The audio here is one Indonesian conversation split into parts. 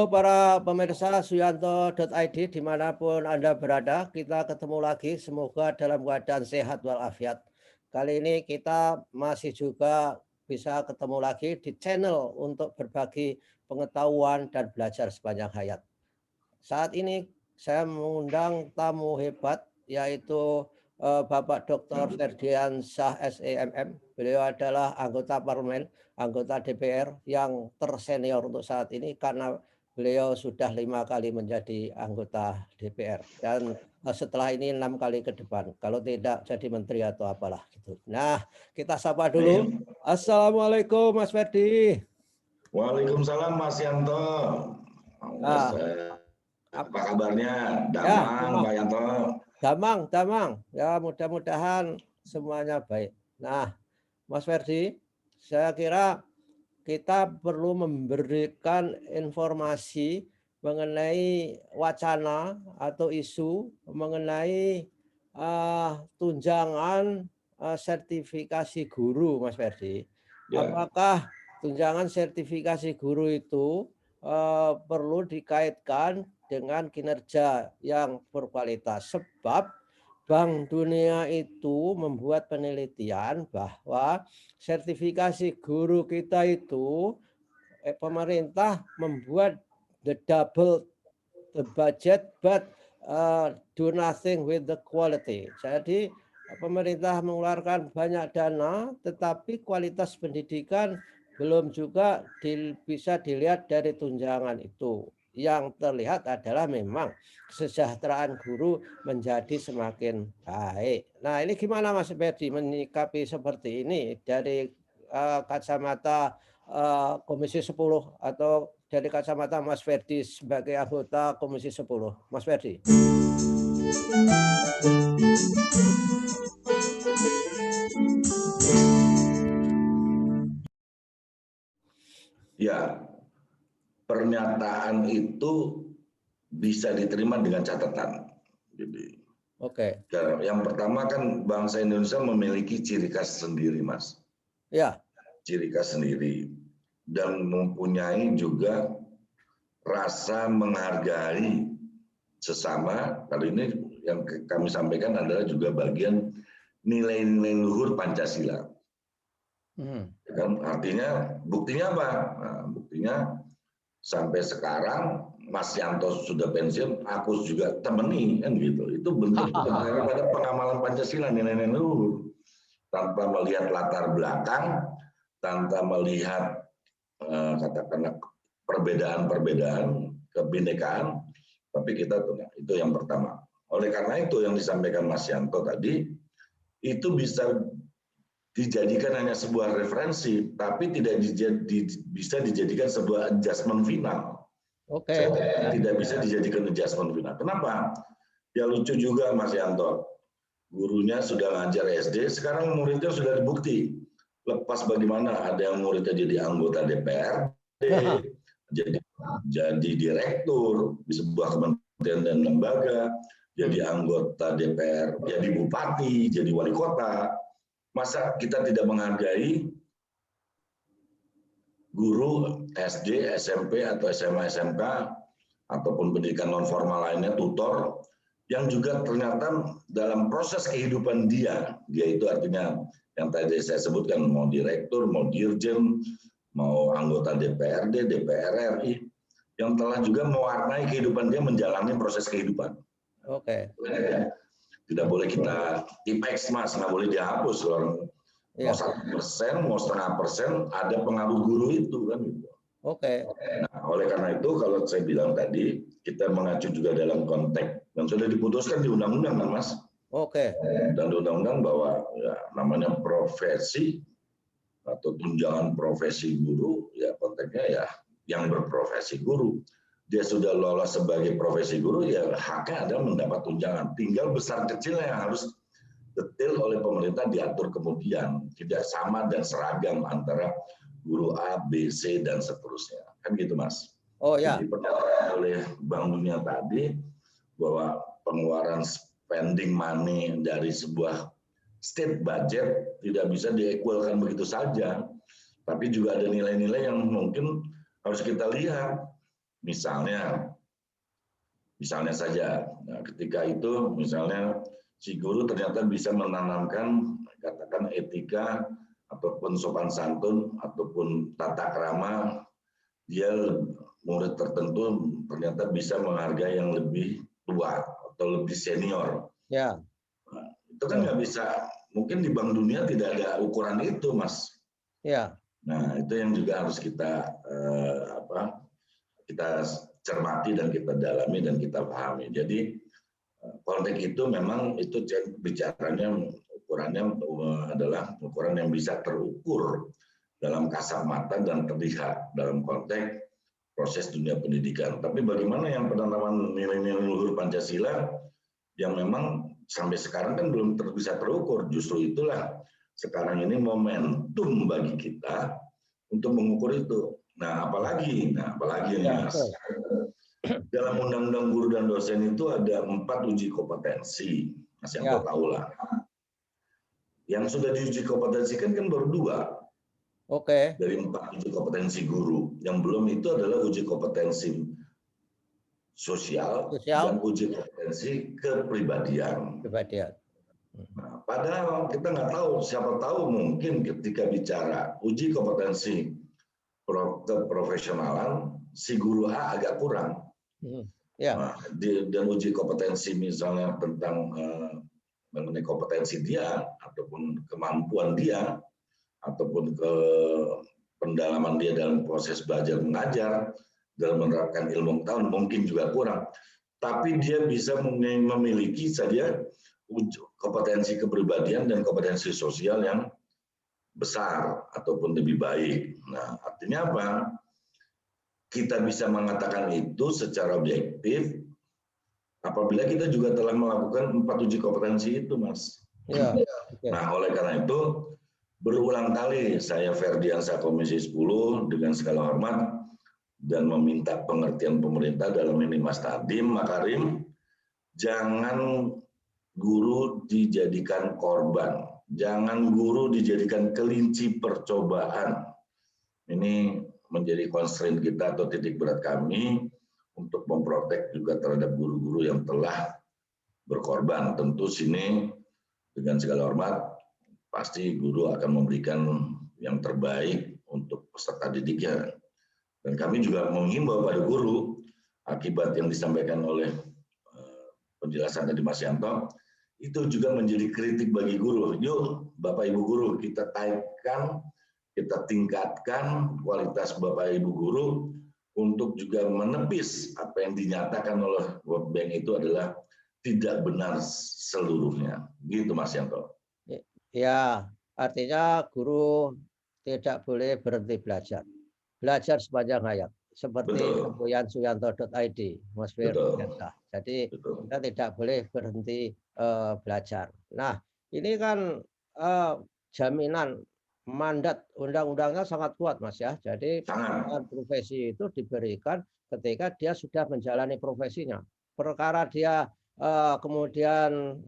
para pemirsa Suyanto.id dimanapun Anda berada, kita ketemu lagi semoga dalam keadaan sehat walafiat. Kali ini kita masih juga bisa ketemu lagi di channel untuk berbagi pengetahuan dan belajar sepanjang hayat. Saat ini saya mengundang tamu hebat yaitu Bapak Dr. Ferdiansyah SEMM. Beliau adalah anggota parlemen, anggota DPR yang tersenior untuk saat ini karena beliau sudah 5 kali menjadi anggota DPR dan setelah ini 6 kali ke depan. Kalau tidak jadi menteri atau apalah gitu. Nah, kita sapa dulu. Assalamualaikum Mas Ferdi. Waalaikumsalam Mas Yanto. Mas, apa kabarnya? Damang, Pak Yanto. Damang. Ya, mudah-mudahan semuanya baik. Nah, Mas Ferdi, saya kira kita perlu memberikan informasi mengenai wacana atau isu mengenai tunjangan sertifikasi guru, Mas Ferdi. Ya. Apakah tunjangan sertifikasi guru itu perlu dikaitkan dengan kinerja yang berkualitas? Sebab Bank Dunia itu membuat penelitian bahwa sertifikasi guru kita itu pemerintah membuat the double the budget but do nothing with the quality. Jadi pemerintah mengeluarkan banyak dana tetapi kualitas pendidikan belum juga bisa dilihat dari tunjangan itu. Yang terlihat adalah memang kesejahteraan guru menjadi semakin baik. Nah, ini gimana Mas Ferdi menyikapi seperti ini dari kacamata Komisi 10 atau dari kacamata Mas Ferdi sebagai anggota Komisi 10. Mas Ferdi. Ya, pernyataan itu bisa diterima dengan catatan. Jadi, Oke. yang pertama kan bangsa Indonesia memiliki ciri khas sendiri, Mas. Ya. Ciri khas sendiri dan mempunyai juga rasa menghargai sesama. Kali ini yang kami sampaikan adalah juga bagian nilai-nilai luhur Pancasila. Artinya buktinya apa? Nah, buktinya sampai sekarang Mas Yanto sudah pensiun, aku juga temani kan gitu. Itu bentuk daripada pengamalan Pancasila, nilai-nilai luhur. Tanpa melihat latar belakang, tanpa melihat katakanlah perbedaan-perbedaan kebinekaan, tapi kita itu yang pertama. Oleh karena itu yang disampaikan Mas Yanto tadi itu bisa dijadikan hanya sebuah referensi, tapi tidak bisa dijadikan sebuah adjustment final. Oke. Tidak bisa dijadikan adjustment final. Kenapa? Ya lucu juga Mas Yanto. Gurunya sudah ngajar SD, sekarang muridnya sudah dibukti. Lepas bagaimana ada yang muridnya jadi anggota DPRD, jadi direktur di sebuah kementerian dan lembaga, jadi anggota DPR, jadi bupati, jadi wali kota. Masa kita tidak menghargai guru SD, SMP, atau SMA, SMK, ataupun pendidikan non formal lainnya, tutor, yang juga ternyata dalam proses kehidupan dia itu artinya yang tadi saya sebutkan, mau direktur, mau dirjen, mau anggota DPRD, DPR RI, yang telah juga mewarnai kehidupan dia menjalani proses kehidupan. Oke. Tidak boleh kita tipex Mas, nggak boleh dihapus. Mau 1%, mau 0,5% ada pengaruh guru itu kan. Oke. Nah, oleh karena itu kalau saya bilang tadi kita mengacu juga dalam konteks dan sudah diputuskan di undang-undang kan Mas. Oke. Dan di undang-undang bahwa ya, namanya profesi atau tunjangan profesi guru ya konteksnya ya yang berprofesi guru. Dia sudah lolos sebagai profesi guru, ya haknya ada mendapat tunjangan. Tinggal besar kecilnya yang harus detail oleh pemerintah diatur kemudian. Tidak sama dan seragam antara guru A, B, C, dan seterusnya. Kan gitu, Mas. Oh ya. Jadi pernyataan oleh Bank Dunia tadi bahwa pengeluaran spending money dari sebuah state budget tidak bisa diequalkan begitu saja. Tapi juga ada nilai-nilai yang mungkin harus kita lihat. Misalnya saja, nah, ketika itu misalnya si guru ternyata bisa menanamkan katakan etika ataupun sopan santun ataupun tata krama, dia murid tertentu ternyata bisa menghargai yang lebih tua atau lebih senior. Ya. Nah, itu kan nggak bisa, mungkin di Bank Dunia tidak ada ukuran itu, Mas. Ya. Nah, itu yang juga harus kita cermati dan kita dalami dan kita pahami. Jadi konteks itu memang itu bicaranya ukurannya adalah ukuran yang bisa terukur dalam kasat mata dan terlihat dalam konteks proses dunia pendidikan. Tapi bagaimana yang penanaman nilai-nilai luhur Pancasila yang memang sampai sekarang kan belum bisa terukur. Justru itulah sekarang ini momentum bagi kita untuk mengukur itu. Nah, apalagi nih Mas, dalam Undang-Undang Guru dan Dosen itu ada 4 uji kompetensi, Mas yang tahu lah. Yang sudah diuji kompetensikan kan baru 2. Oke. Dari 4 uji kompetensi guru. Yang belum itu adalah uji kompetensi sosial. Dan uji kompetensi kepribadian. Nah, padahal kita nggak tahu, siapa tahu mungkin ketika bicara uji kompetensi keprofesionalan, si guru A agak kurang. Nah, dan uji kompetensi misalnya tentang mengenai kompetensi dia, ataupun kemampuan dia, ataupun ke pendalaman dia dalam proses belajar mengajar, dalam menerapkan ilmu pengetahuan mungkin juga kurang. Tapi dia bisa memiliki saja kompetensi kepribadian dan kompetensi sosial yang besar ataupun lebih baik. Nah, artinya apa? Kita bisa mengatakan itu secara objektif apabila kita juga telah melakukan 4 uji kompetensi itu, Mas. Nah, oleh karena itu berulang kali saya Ferdiansyah Komisi 10 dengan segala hormat dan meminta pengertian pemerintah dalam ini Mas Nadiem Makarim, jangan guru dijadikan korban. Jangan guru dijadikan kelinci percobaan. Ini menjadi constraint kita atau titik berat kami untuk memprotek juga terhadap guru-guru yang telah berkorban. Tentu sini dengan segala hormat, pasti guru akan memberikan yang terbaik untuk peserta didiknya. Dan kami juga menghimbau pada guru, akibat yang disampaikan oleh penjelasan dari Mas Yanto, itu juga menjadi kritik bagi guru. Yuk, Bapak Ibu guru, kita taikkan, kita tingkatkan kualitas Bapak Ibu guru untuk juga menepis apa yang dinyatakan oleh World Bank itu adalah tidak benar seluruhnya. Gitu Mas Yanto. Ya, artinya guru tidak boleh berhenti belajar. Belajar sepanjang hayat. Seperti semboyansuyanto.id, Mas Firdausah. Jadi kita tidak boleh berhenti belajar. Nah, ini kan jaminan mandat undang-undangnya sangat kuat, Mas ya. Jadi profesi itu diberikan ketika dia sudah menjalani profesinya. Perkara dia kemudian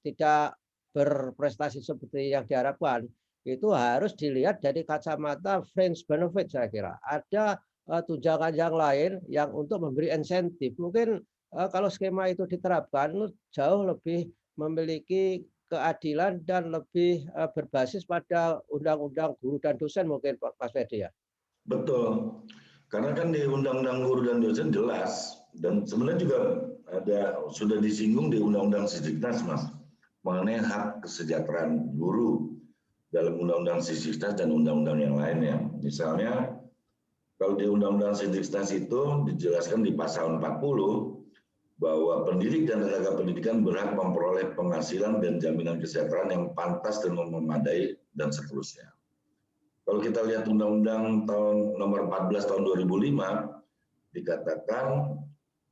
tidak berprestasi seperti yang diharapkan, itu harus dilihat dari kacamata fringe benefit saya kira. Ada tunjangan yang lain yang untuk memberi insentif. Mungkin kalau skema itu diterapkan jauh lebih memiliki keadilan dan lebih berbasis pada undang-undang guru dan dosen mungkin Pak Ferdi ya. Betul. Karena kan di undang-undang guru dan dosen jelas dan sebenarnya juga sudah disinggung di undang-undang Sisdiknas Mas mengenai hak kesejahteraan guru dalam undang-undang Sisdiknas dan undang-undang yang lainnya. Misalnya kalau di undang-undang Sisdiknas itu dijelaskan di pasal 40 bahwa pendidik dan tenaga pendidikan berhak memperoleh penghasilan dan jaminan kesejahteraan yang pantas dan memadai dan seterusnya. Kalau kita lihat Undang-Undang tahun nomor 14 tahun 2005 dikatakan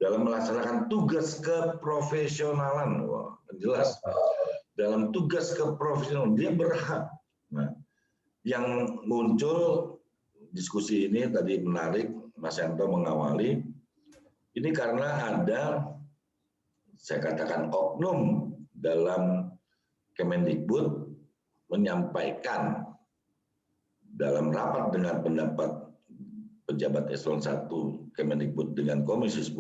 dalam melaksanakan tugas keprofesionalan, wah, jelas dalam tugas keprofesionalan dia berhak. Nah, yang muncul diskusi ini tadi menarik, Mas Yanto mengawali. Ini karena ada, saya katakan oknum dalam Kemendikbud menyampaikan dalam rapat dengan pendapat pejabat eselon 1 Kemendikbud dengan Komisi 10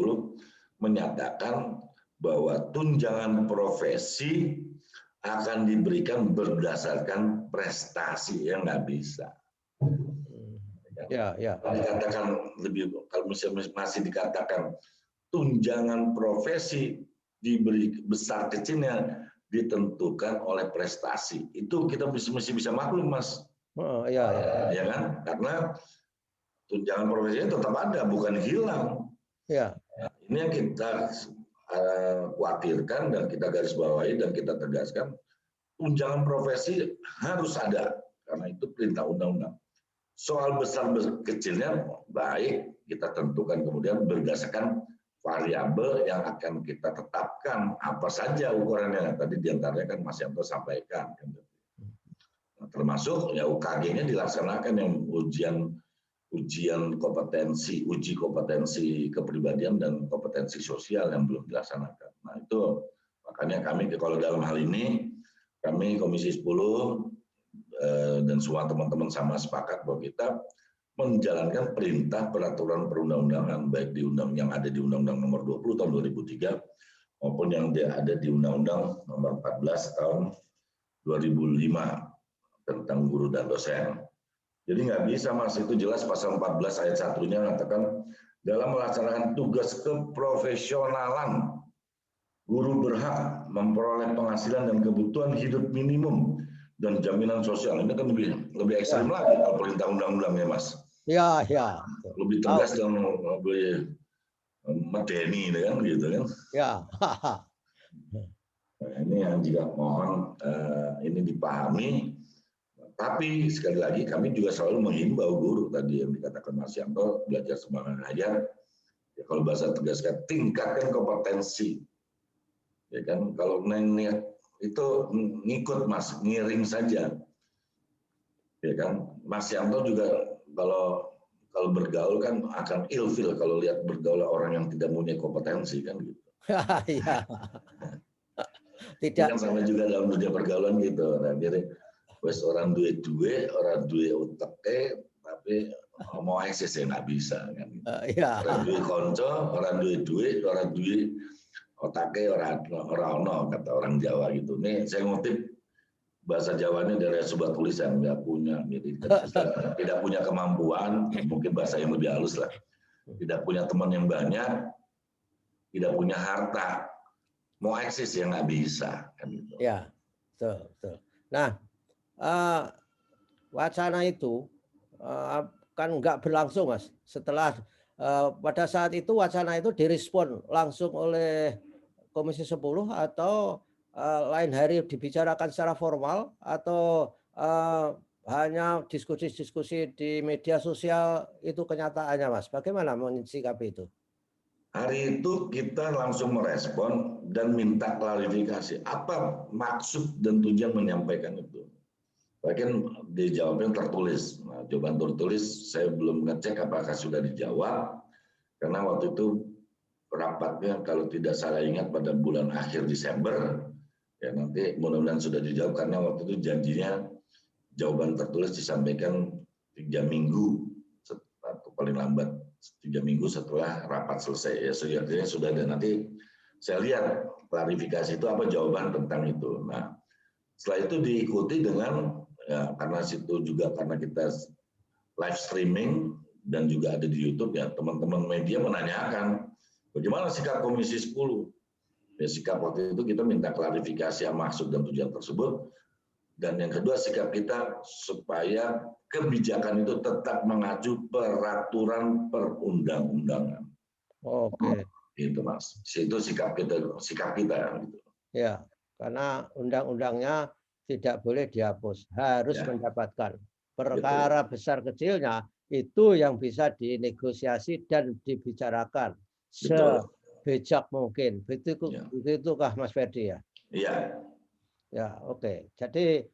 menyatakan bahwa tunjangan profesi akan diberikan berdasarkan prestasi, yang nggak bisa. Ya, ya. Kalau dikatakan kalau masih dikatakan tunjangan profesi diberi besar kecilnya ditentukan oleh prestasi, itu kita mesti bisa maklum, Mas. Oh, ya, ya. Ya kan? Karena tunjangan profesinya tetap ada, bukan hilang. Ya. Ini yang kita khawatirkan dan kita garis bawahi dan kita tegaskan, tunjangan profesi harus ada karena itu perintah undang-undang. Soal besar kecilnya baik kita tentukan kemudian berdasarkan variabel yang akan kita tetapkan apa saja ukurannya. Tadi diantaranya kan Mas Yanto sampaikan. Nah, termasuk ya UKG-nya dilaksanakan yang uji kompetensi kepribadian dan kompetensi sosial yang belum dilaksanakan. Nah itu makanya kami kalau dalam hal ini kami Komisi 10 dan semua teman-teman sama sepakat bahwa kita menjalankan perintah peraturan perundang-undangan baik di yang ada di Undang-Undang Nomor 20 tahun 2003 maupun yang ada di Undang-Undang Nomor 14 tahun 2005 tentang guru dan dosen. Jadi nggak bisa, Mas, itu jelas pasal 14 ayat 1-nya mengatakan dalam melaksanakan tugas keprofesionalan guru berhak memperoleh penghasilan dan kebutuhan hidup minimum dan jaminan sosial. Ini kan lebih ekstrim lagi kalau perintah undang-undangnya, Mas. Ya, ya. Lebih tegas dan lebih medeni kan gitu kan. Ya. Nah, ini yang juga mohon ini dipahami. Tapi sekali lagi kami juga selalu menghimbau guru tadi yang dikatakan Mas Yanto, belajar semangat aja. Ya, kalau bahasa tegaskan tingkatkan kompetensi. Ya kan kalau niat itu ngikut, Mas, ngiring saja. Ya kan Mas Yanto juga kalau bergaul kan akan ilfil kalau lihat bergaul orang yang tidak punya kompetensi kan gitu. Ya. Ini Tidak. kan sama juga dalam dunia pergaulan gitu. Nah, jadi wes orang duwe uteke tapi mau eksis ya nggak bisa kan. Ya. Orang duwe konco, orang duwe duit, orang duwe otake orang ono kata orang Jawa gitu. Nih saya ngutip bahasa Jawanya dari sebuah tulisan, nggak punya, jadi tidak punya kemampuan, mungkin bahasa yang lebih halus lah, tidak punya teman yang banyak, tidak punya harta, mau eksis ya nggak bisa kan gitu. Ya, betul. Nah, wacana itu kan nggak berlangsung, Mas. Setelah pada saat itu wacana itu direspon langsung oleh Komisi 10 atau lain hari dibicarakan secara formal atau hanya diskusi-diskusi di media sosial itu kenyataannya, Mas? Bagaimana mensikapi itu? Hari itu kita langsung merespon dan minta klarifikasi apa maksud dan tujuan menyampaikan itu. Bahkan dijawabnya tertulis. Nah, jawaban tertulis saya belum ngecek apakah sudah dijawab karena waktu itu rapatnya kalau tidak salah ingat pada bulan akhir Desember ya, nanti mudah-mudahan sudah dijawab karena waktu itu janjinya jawaban tertulis disampaikan 3 minggu atau paling lambat 3 minggu setelah rapat selesai ya, sudah ada. Nanti saya lihat klarifikasi itu apa jawaban tentang itu. Nah setelah itu diikuti dengan ya, karena situ juga karena kita live streaming dan juga ada di YouTube ya, teman-teman media menanyakan bagaimana sikap Komisi 10. Ya, sikap waktu itu kita minta klarifikasi yang maksud dan tujuan tersebut. Dan yang kedua sikap kita supaya kebijakan itu tetap mengacu peraturan perundang-undangan. Oke. Itu, Mas. Itu sikap kita gitu. Ya, karena undang-undangnya tidak boleh dihapus, harus Ya. mendapatkan. Perkara besar kecilnya itu yang bisa dinegosiasi dan dibicarakan sebijak mungkin. Begitukah Mas Ferdi ya? Iya. Ya, oke. Jadi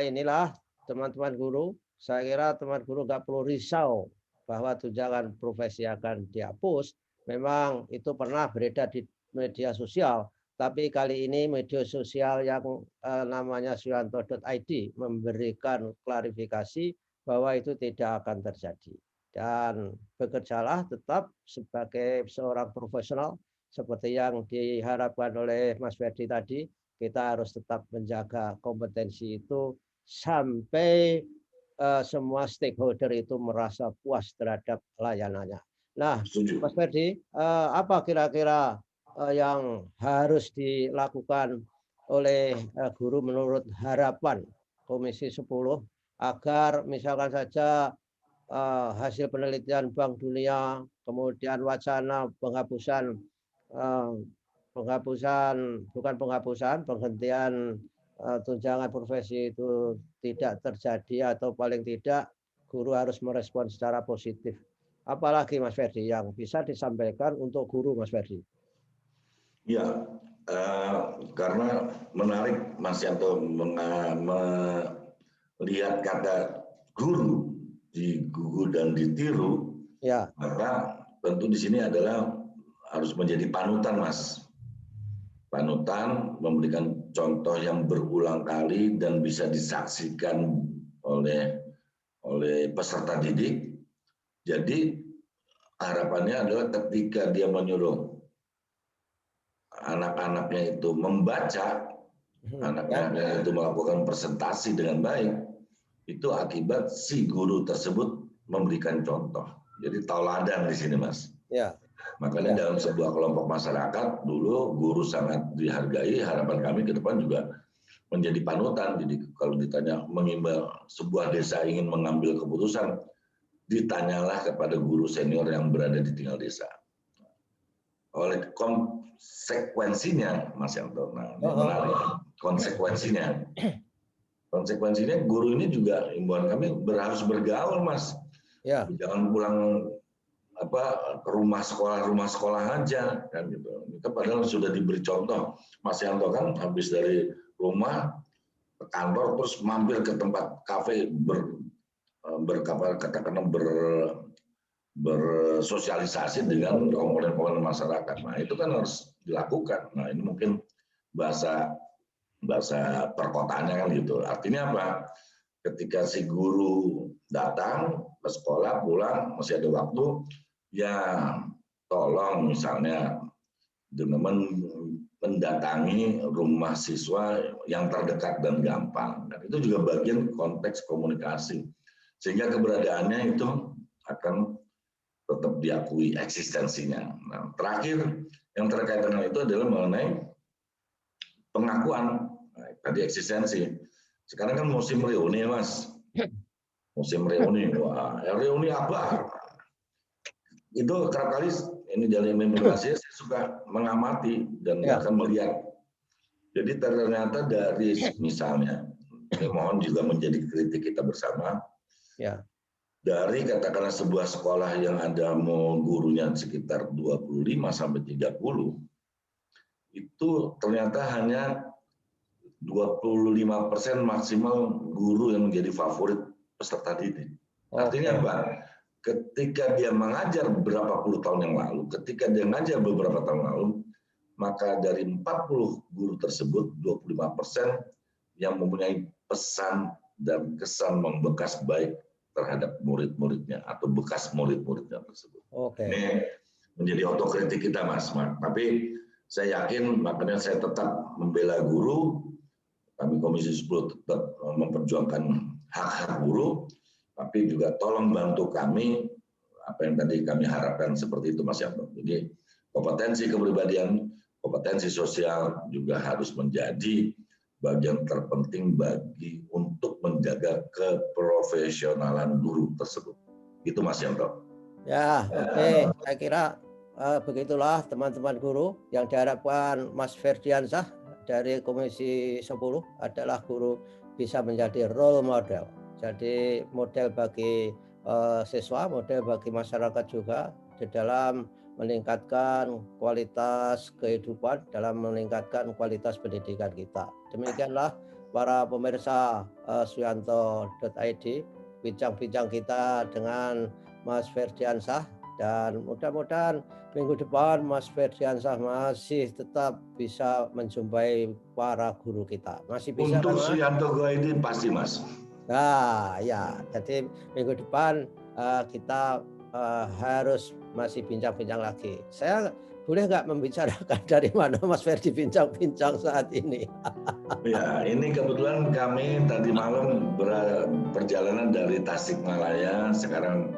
inilah teman-teman guru. Saya kira teman guru nggak perlu risau bahwa tunjangan profesi akan dihapus. Memang itu pernah beredar di media sosial. Tapi kali ini media sosial yang namanya suyanto.id memberikan klarifikasi bahwa itu tidak akan terjadi. dan bekerjalah tetap sebagai seorang profesional seperti yang diharapkan oleh Mas Ferdi tadi. Kita harus tetap menjaga kompetensi itu sampai semua stakeholder itu merasa puas terhadap layanannya. Nah, Mas Setuju. Ferdi, apa kira-kira yang harus dilakukan oleh guru menurut harapan Komisi 10 agar misalkan saja hasil penelitian Bank Dunia, kemudian wacana penghapusan eh, penghentian tunjangan profesi itu tidak terjadi atau paling tidak guru harus merespon secara positif. Apalagi Mas Ferdi yang bisa disampaikan untuk guru, Mas Ferdi? Ya, karena menarik Mas Yanto melihat kata guru digugu dan ditiru, Ya. maka tentu di sini adalah harus menjadi panutan, Mas. Panutan, memberikan contoh yang berulang kali dan bisa disaksikan oleh peserta didik. Jadi harapannya adalah ketika dia menyuruh anak-anaknya itu membaca, anak-anaknya itu melakukan presentasi dengan baik, itu akibat si guru tersebut memberikan contoh. Jadi tauladan di sini, Mas. Ya. Makanya dalam sebuah kelompok masyarakat dulu guru sangat dihargai. Harapan kami ke depan juga menjadi panutan. Jadi kalau ditanya mengimbau sebuah desa ingin mengambil keputusan, ditanyalah kepada guru senior yang berada di tinggal desa. Oleh konsekuensinya, Mas Yanto, nah ini menarik. Konsekuensinya guru ini juga imbauan kami harus bergaul, Mas. Ya. Jangan pulang ke rumah sekolah aja kan gitu. Kita padahal sudah diberi contoh. Mas Yanto kan habis dari rumah ke kantor terus mampir ke tempat kafe bersosialisasi dengan komponen-komponen masyarakat. Nah, itu kan harus dilakukan. Nah, ini mungkin bahasa perkotaannya kan gitu. Artinya apa? Ketika si guru datang ke sekolah, pulang, masih ada waktu, ya tolong misalnya dengan mendatangi rumah siswa yang terdekat dan gampang. Dan itu juga bagian konteks komunikasi. Sehingga keberadaannya itu akan tetap diakui eksistensinya. Nah, terakhir yang terkait dengan itu adalah mengenai pengakuan. Nah, tadi eksistensi. Sekarang kan musim reuni, Mas. Musim reuni. Wah, reuni apa? Itu kerap kali ini dalam implementasi saya suka mengamati dan akan melihat. Jadi ternyata dari misalnya, ini mohon juga menjadi kritik kita bersama. Ya. Dari katakanlah sebuah sekolah yang ada gurunya sekitar 25 sampai 30, itu ternyata hanya 25% maksimal guru yang menjadi favorit peserta didik. Artinya apa? Ketika dia mengajar beberapa puluh tahun yang lalu, ketika dia mengajar beberapa tahun lalu, maka dari 40 guru tersebut, 25% yang mempunyai pesan dan kesan membekas baik terhadap murid-muridnya atau bekas murid-muridnya tersebut. Ini menjadi otokritik kita, Mas. Tapi saya yakin, makanya saya tetap membela guru. Kami Komisi 10 tetap memperjuangkan hak-hak guru, tapi juga tolong bantu kami apa yang tadi kami harapkan seperti itu, Mas Yanto. Jadi kompetensi kepribadian, kompetensi sosial juga harus menjadi bagian terpenting untuk menjaga keprofesionalan guru tersebut. Itu Mas Yanto. Ya, oke. Saya kira begitulah teman-teman guru yang diharapkan Mas Ferdiansyah dari Komisi 10 adalah guru bisa menjadi role model. Jadi model bagi siswa, model bagi masyarakat juga di dalam meningkatkan kualitas kehidupan, dalam meningkatkan kualitas pendidikan kita. Demikianlah para pemirsa suyanto.id, bincang-bincang kita dengan Mas Ferdiansyah, dan mudah-mudahan minggu depan Mas Ferdiansyah masih tetap bisa menjumpai para guru kita. Masih bisa untuk kan, Mas? Suyanto ini pasti, Mas. Nah, ya, jadi minggu depan kita harus masih bincang-bincang lagi. Saya boleh nggak membicarakan dari mana Mas Ferdi bincang-bincang saat ini? Ya, ini kebetulan kami tadi malam perjalanan dari Tasikmalaya, sekarang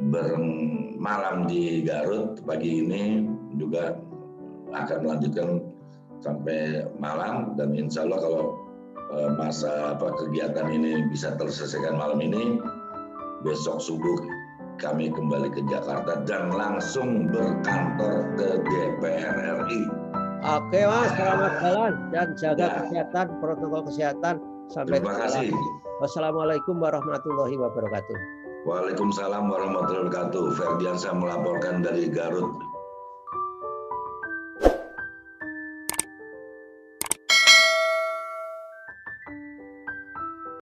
bermalam di Garut. Pagi ini juga akan melanjutkan sampai malam, dan insya Allah kalau kegiatan ini bisa terselesaikan malam ini, besok subuh kami kembali ke Jakarta dan langsung berkantor ke DPR RI. Oke Mas, selamat jalan dan jaga kesehatan, protokol kesehatan. Sampai Terima kasih. Wassalamualaikum warahmatullahi wabarakatuh. Waalaikumsalam warahmatullahi wabarakatuh. Ferdiansyah melaporkan dari Garut.